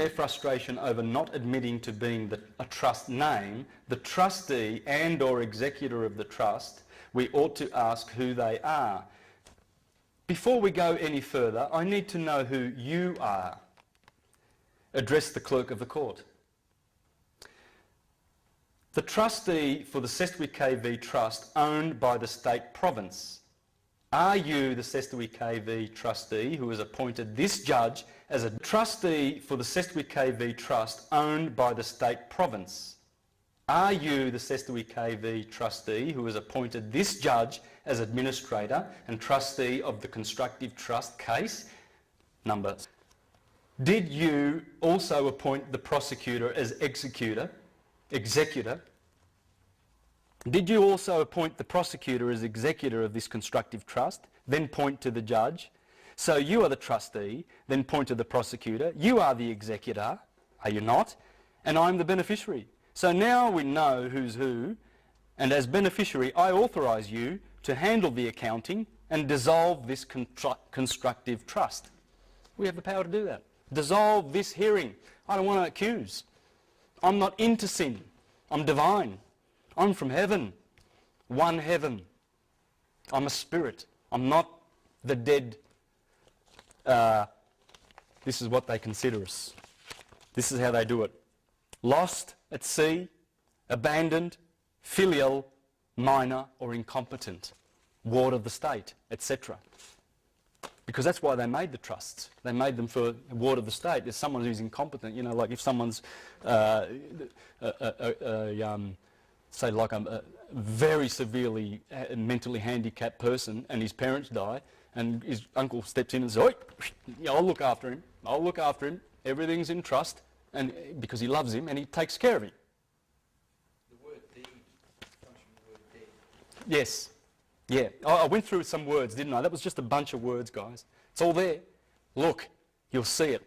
frustration over not admitting to being a trust name, the trustee and or executor of the trust, we ought to ask who they are. Before we go any further, I need to know who you are. Address the clerk of the court. The trustee for the Sestui KV Trust owned by the state province. Are you the Sestui KV trustee who has appointed this judge as a trustee for the Sestui KV Trust owned by the state province? Are you the Sestui KV trustee who has appointed this judge as administrator and trustee of the constructive trust case? Number. Did you also appoint the prosecutor as executor? Did you also appoint the prosecutor as executor of this constructive trust? Then point to the judge. So you are the trustee, then point to the prosecutor. You are the executor, are you not? And I'm the beneficiary. So now we know who's who, and as beneficiary, I authorise you to handle the accounting and dissolve this constructive trust. We have the power to do that. Dissolve this hearing. I don't want to accuse. I'm not into sin. I'm divine. I'm from heaven. One heaven. I'm a spirit. I'm not the dead. This is what they consider us. This is how they do it. Lost at sea, abandoned, filial, minor or incompetent, ward of the state, etc. Because that's why they made the trusts. They made them for a ward of the state. There's someone who's incompetent, you know, like if someone's, say like a very severely mentally handicapped person and his parents die and his uncle steps in and says, "Oi, I'll look after him, I'll look after him, everything's in trust," and because he loves him and he takes care of him. The word deed comes from the word deed. Yes. Yeah, I went through some words, didn't I? That was just a bunch of words, guys. It's all there. Look, you'll see it.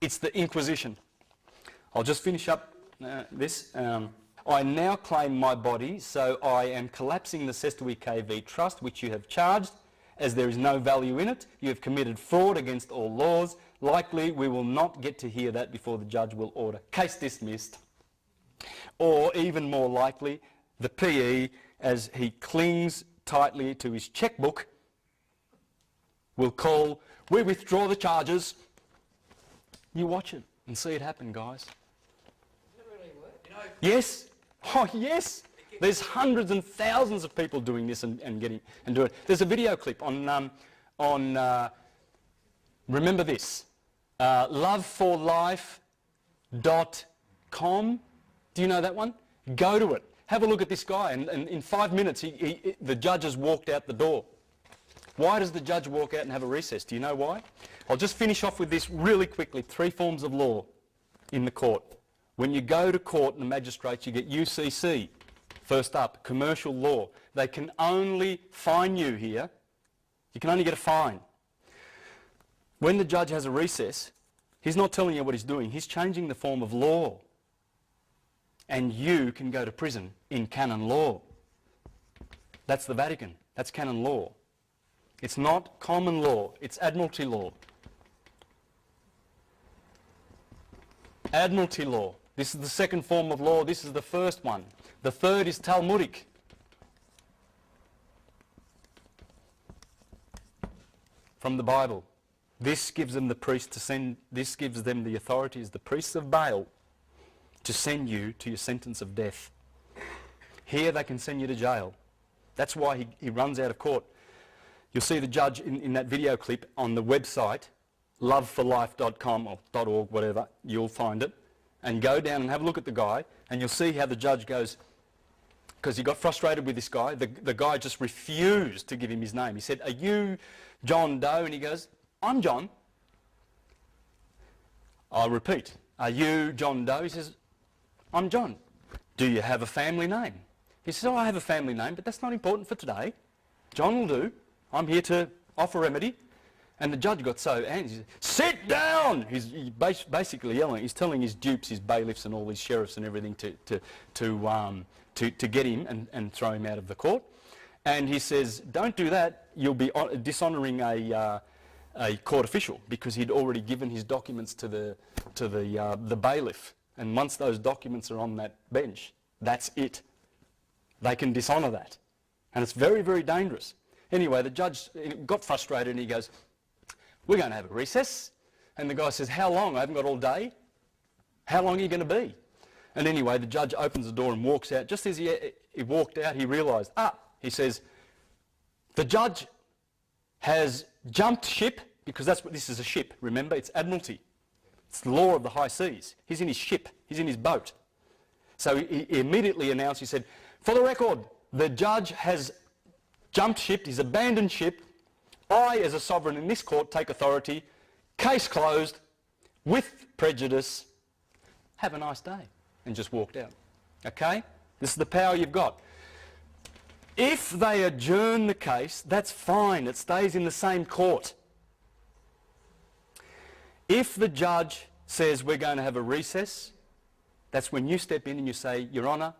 It's the Inquisition. I'll just finish up this. I now claim my body, so I am collapsing the Sestui KV Trust, which you have charged, as there is no value in it. You have committed fraud against all laws. Likely, we will not get to hear that before the judge will order. Case dismissed. Or, even more likely, the PE, as he clings tightly to his checkbook, will call, "We withdraw the charges." You watch it and see it happen, guys. Does it really work? You know, Yes. Oh, yes. There's hundreds and thousands of people doing this and doing it. There's a video clip on Remember this, loveforlife.com. Do you know that one? Go to it. Have a look at this guy, and in 5 minutes the judge has walked out the door. Why does the judge walk out and have a recess? Do you know why? I'll just finish off with this really quickly. 3 forms of law in the court. When you go to court and the magistrates, you get UCC. First up, commercial law. They can only fine you here. You can only get a fine. When the judge has a recess, he's not telling you what he's doing. He's changing the form of law. And you can go to prison in canon law. That's the Vatican. That's canon law. It's not common law. It's admiralty law. Admiralty law. This is the second form of law. This is the first one. The third is Talmudic. From the Bible. This gives them the priest to send, this gives them the authority as the priests of Baal to send you to your sentence of death. Here they can send you to jail. That's why he runs out of court. You'll see the judge in that video clip on the website, loveforlife.com or .org, whatever, you'll find it. And go down and have a look at the guy, and you'll see how the judge goes, because he got frustrated with this guy. The guy just refused to give him his name. He said, "Are you John Doe?" And he goes, "I'm John." I'll repeat, "Are you John Doe?" He says, "I'm John." "Do you have a family name?" He says, "Oh, I have a family name, but that's not important for today. John will do. I'm here to offer remedy." And the judge got so angry. He said, "Sit down!" He's basically yelling. He's telling his dupes, his bailiffs and all these sheriffs and everything to get him and throw him out of the court. And he says, "Don't do that. You'll be dishonouring a court official," because he'd already given his documents to the bailiff. And once those documents are on that bench, that's it. They can dishonour that. And it's very, very dangerous. Anyway, the judge got frustrated and he goes, "We're going to have a recess." And the guy says, "How long? I haven't got all day. How long are you going to be?" And anyway, the judge opens the door and walks out. Just as he walked out, he realised, he says, "The judge has jumped ship," because that's what this is, a ship. Remember, it's admiralty. It's the law of the high seas. He's in his ship. He's in his boat. So he immediately announced, he said, "For the record, the judge has jumped ship. He's abandoned ship. I, as a sovereign in this court, take authority. Case closed. With prejudice. Have a nice day." And just walked out. Okay? This is the power you've got. If they adjourn the case, that's fine. It stays in the same court. If the judge says we're going to have a recess, that's when you step in and you say, "Your Honour,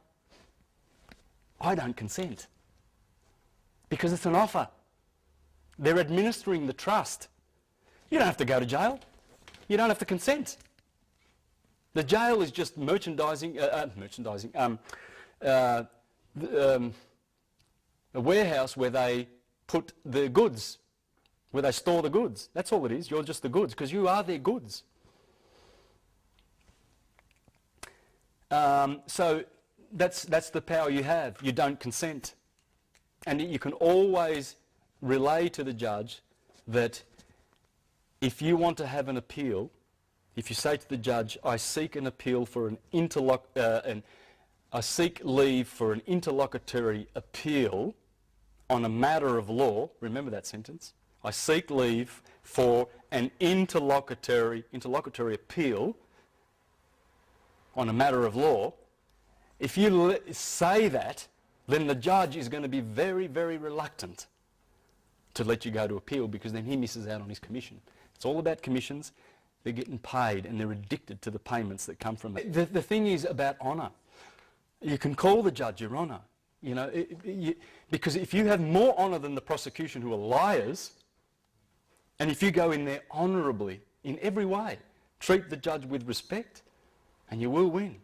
I don't consent." Because it's an offer. They're administering the trust. You don't have to go to jail. You don't have to consent. The jail is just a warehouse where they put the goods, where they store the goods. That's all it is. You're just the goods, because you are their goods. So that's the power you have. You don't consent. And you can always relay to the judge that if you want to have an appeal, if you say to the judge, "I seek an appeal for I seek leave for an interlocutory appeal on a matter of law," remember that sentence, "I seek leave for an interlocutory appeal on a matter of law," if you say that, then the judge is going to be very, very reluctant to let you go to appeal, because then he misses out on his commission. It's all about commissions. They're getting paid and they're addicted to the payments that come from it. The thing is about honour. You can call the judge your honour, you know, because if you have more honour than the prosecution, who are liars, and if you go in there honourably in every way, treat the judge with respect, and you will win.